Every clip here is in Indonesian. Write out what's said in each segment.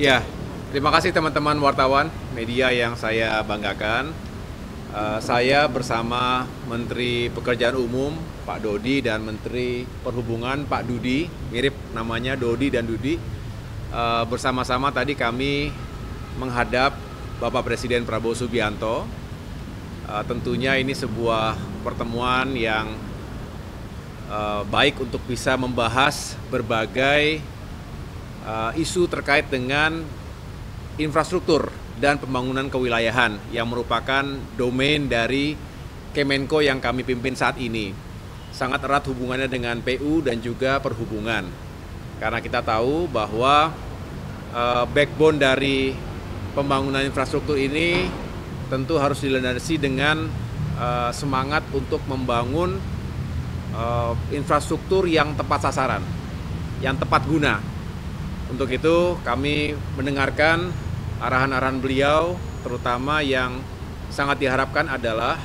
Ya, terima kasih teman-teman wartawan media yang saya banggakan. Saya bersama Menteri Pekerjaan Umum Pak Dodi dan Menteri Perhubungan Pak Dudi, mirip namanya Dodi dan Dudi. Bersama-sama tadi kami menghadap Bapak Presiden Prabowo Subianto. Tentunya ini sebuah pertemuan yang baik untuk bisa membahas berbagai isu terkait dengan infrastruktur dan pembangunan kewilayahan yang merupakan domain dari Kemenko yang kami pimpin saat ini. Sangat erat hubungannya dengan PU dan juga perhubungan. Karena kita tahu bahwa backbone dari pembangunan infrastruktur ini tentu harus dilandasi dengan semangat untuk membangun infrastruktur yang tepat sasaran, yang tepat guna. Untuk itu kami mendengarkan arahan-arahan beliau, terutama yang sangat diharapkan adalah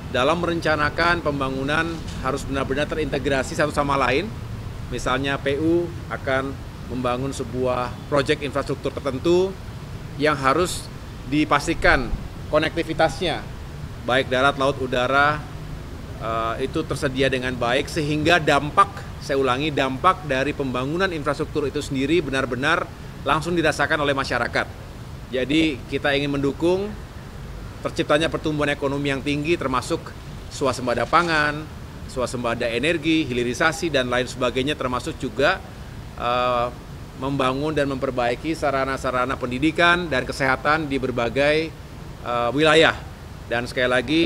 dalam merencanakan pembangunan harus benar-benar terintegrasi satu sama lain. Misalnya PU akan membangun sebuah proyek infrastruktur tertentu yang harus dipastikan konektivitasnya, baik darat, laut, udara, itu tersedia dengan baik sehingga dampak dari pembangunan infrastruktur itu sendiri benar-benar langsung dirasakan oleh masyarakat. Jadi kita ingin mendukung terciptanya pertumbuhan ekonomi yang tinggi termasuk swasembada pangan, swasembada energi, hilirisasi dan lain sebagainya, termasuk juga membangun dan memperbaiki sarana-sarana pendidikan dan kesehatan di berbagai wilayah. Dan sekali lagi,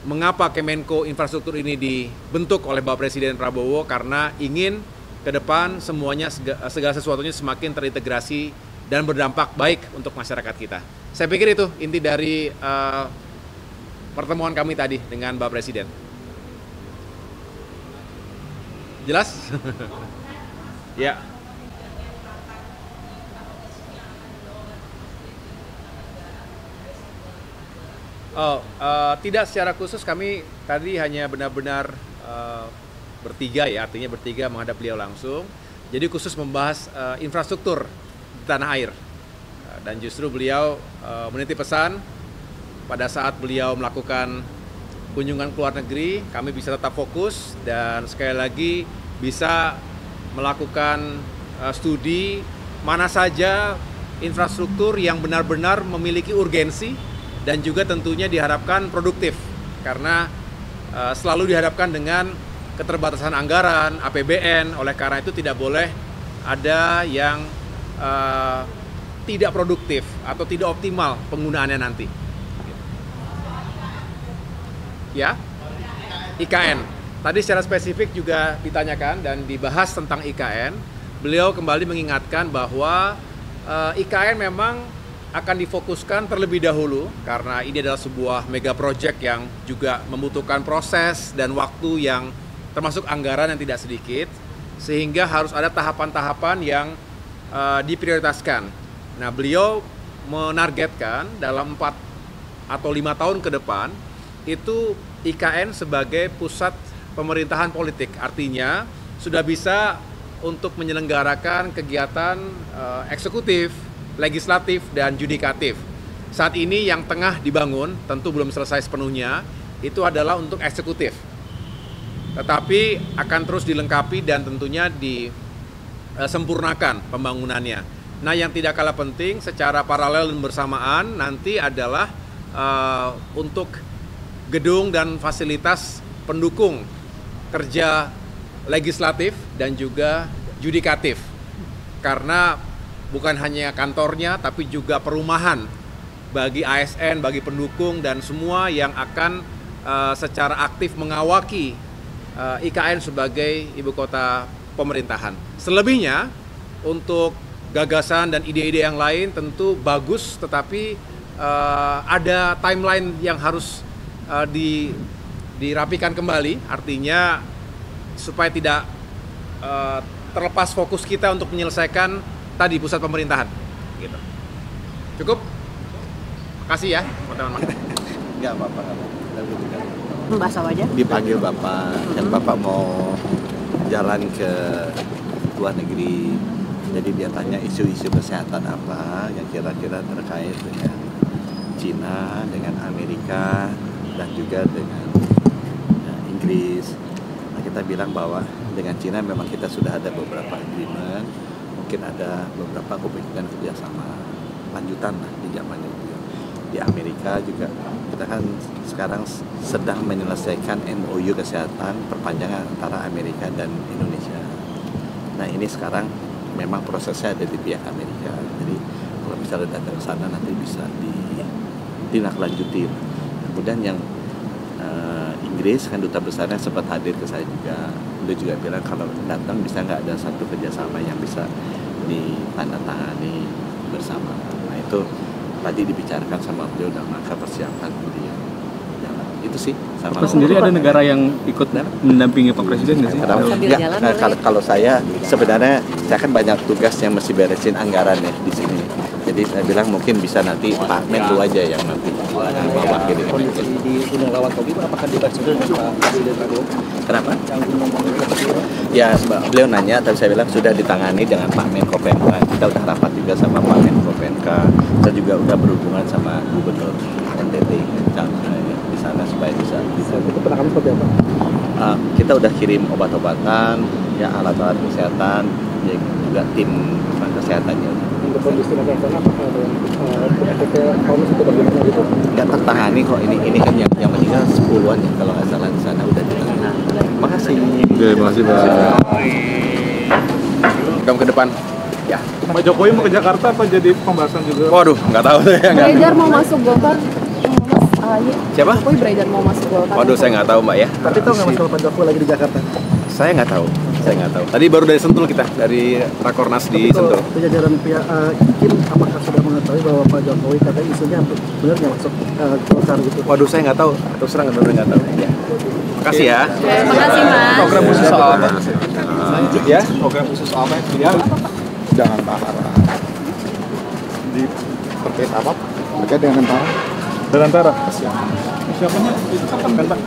mengapa Kemenko Infrastruktur ini dibentuk oleh Bapak Presiden Prabowo? Karena ingin ke depan semuanya, segala sesuatunya semakin terintegrasi dan berdampak baik untuk masyarakat kita. Saya pikir itu inti dari pertemuan kami tadi dengan Bapak Presiden. Jelas? Ya. Tidak secara khusus, kami tadi hanya benar-benar bertiga ya, artinya bertiga menghadap beliau langsung. Jadi khusus membahas infrastruktur di tanah air. Dan justru beliau menitip pesan pada saat beliau melakukan kunjungan ke luar negeri, kami bisa tetap fokus dan sekali lagi bisa melakukan studi mana saja infrastruktur yang benar-benar memiliki urgensi dan juga tentunya diharapkan produktif, karena selalu dihadapkan dengan keterbatasan anggaran, APBN, oleh karena itu tidak boleh ada yang tidak produktif atau tidak optimal penggunaannya nanti. Ya, IKN. Tadi secara spesifik juga ditanyakan dan dibahas tentang IKN. Beliau kembali mengingatkan bahwa IKN memang akan difokuskan terlebih dahulu karena ini adalah sebuah mega project yang juga membutuhkan proses dan waktu yang termasuk anggaran yang tidak sedikit, sehingga harus ada tahapan-tahapan yang diprioritaskan. Nah, beliau menargetkan dalam 4 atau 5 tahun ke depan itu IKN sebagai pusat pemerintahan politik, artinya sudah bisa untuk menyelenggarakan kegiatan eksekutif, legislatif, dan yudikatif. Saat ini yang tengah dibangun, tentu belum selesai sepenuhnya, itu adalah untuk eksekutif. Tetapi akan terus dilengkapi dan tentunya disempurnakan pembangunannya. Nah, yang tidak kalah penting secara paralel dan bersamaan nanti adalah untuk gedung dan fasilitas pendukung kerja legislatif dan juga yudikatif. Karena bukan hanya kantornya, tapi juga perumahan bagi ASN, bagi pendukung, dan semua yang akan secara aktif mengawaki IKN sebagai ibu kota pemerintahan. Selebihnya, untuk gagasan dan ide-ide yang lain tentu bagus, tetapi ada timeline yang harus dirapikan kembali, artinya supaya tidak terlepas fokus kita untuk menyelesaikan tadi pusat pemerintahan, gitu. Cukup? Makasih ya, teman-teman. Enggak apa-apa. Mbak Sawaja? Dipanggil Bapak, kan Bapak mau jalan ke luar negeri Jadi dia tanya isu-isu kesehatan apa yang kira-kira terkait dengan Cina, dengan Amerika, dan juga dengan Inggris. Nah, kita bilang bahwa dengan Cina memang kita sudah ada beberapa agreement, mungkin ada beberapa kemungkinan kerjasama lanjutan lah di zamannya beliau. Di Amerika juga kita kan sekarang sedang menyelesaikan MOU kesehatan perpanjangan antara Amerika dan Indonesia. Nah ini sekarang memang prosesnya ada di pihak Amerika. Jadi kalau misalnya datang ke sana nanti bisa ditindaklanjuti. Kemudian yang Inggris kan duta besarnya sempat hadir ke saya juga. Beliau juga bilang kalau datang bisa nggak ada satu kerjasama yang bisa ditandatangani bersama. Nah itu tadi dibicarakan sama beliau dalam rangka persiapan beliau jalan. Itu sih. Sama Bapak sendiri ada negara yang ikut mendampingi Pak Presiden nggak sih? Kalau saya sebenarnya saya kan banyak tugas yang mesti beresin anggaran ya di sini. Jadi saya bilang mungkin bisa nanti Pak Menlu aja yang nanti mewakili. Kondisi di Gunung Lawan Tobi apakah dibahas juga dengan Pak Presiden Prabowo? Kenapa? Ya beliau nanya, tapi saya bilang sudah ditangani dengan Pak Menko PMK. Kita udah rapat juga sama Pak Menko PMK. Kita juga udah berhubungan sama Gubernur NTT di sana supaya bisa. Penanganan seperti apa? Kita udah kirim obat-obatan, ya alat-alat kesehatan, ya juga tim kesehatannya. Untuk kondisi kesehatan apakah ada efek kronis itu bagaimana gitu? Nggak tertangani kok, ini kan yang meninggal 10-an ya kalau nggak salah di sana udah ditangani. Makasih. Oke, makasih Pak. Program ke depan. Ya. Pak Jokowi mau ke Jakarta apa jadi pembahasan juga? Waduh, nggak tahu saya nggak. Beredar mau masuk Golkar, Mas AHY. Siapa? Jokowi beredar mau masuk Golkar. Waduh, saya nggak tahu Mbak ya. Tapi tahu nggak masalah Pak Jokowi lagi di Jakarta? Saya nggak tahu. Tadi baru dari Sentul kita, dari Rakornas di Sentul. Jajaran pihak Kim apakah sudah mengetahui bahwa Pak Jokowi katanya isunya benar nggak masuk Golkar gitu? Waduh, saya nggak tahu. Terus terang nggak tahu. Ya. Makasih ya. Terima kasih Mas. Program khusus soal apa? Ya, program khusus soal apa? Ya. Jangan tentara di terkait apa terkait dengan tentara Dan antara? siapanya kan Pak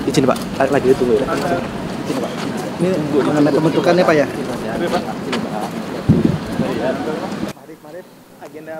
Izin Pak, lagi ditunggu ya. Izin Pak. Ini mengenai pembentukannya Pak ya? Pak Agenda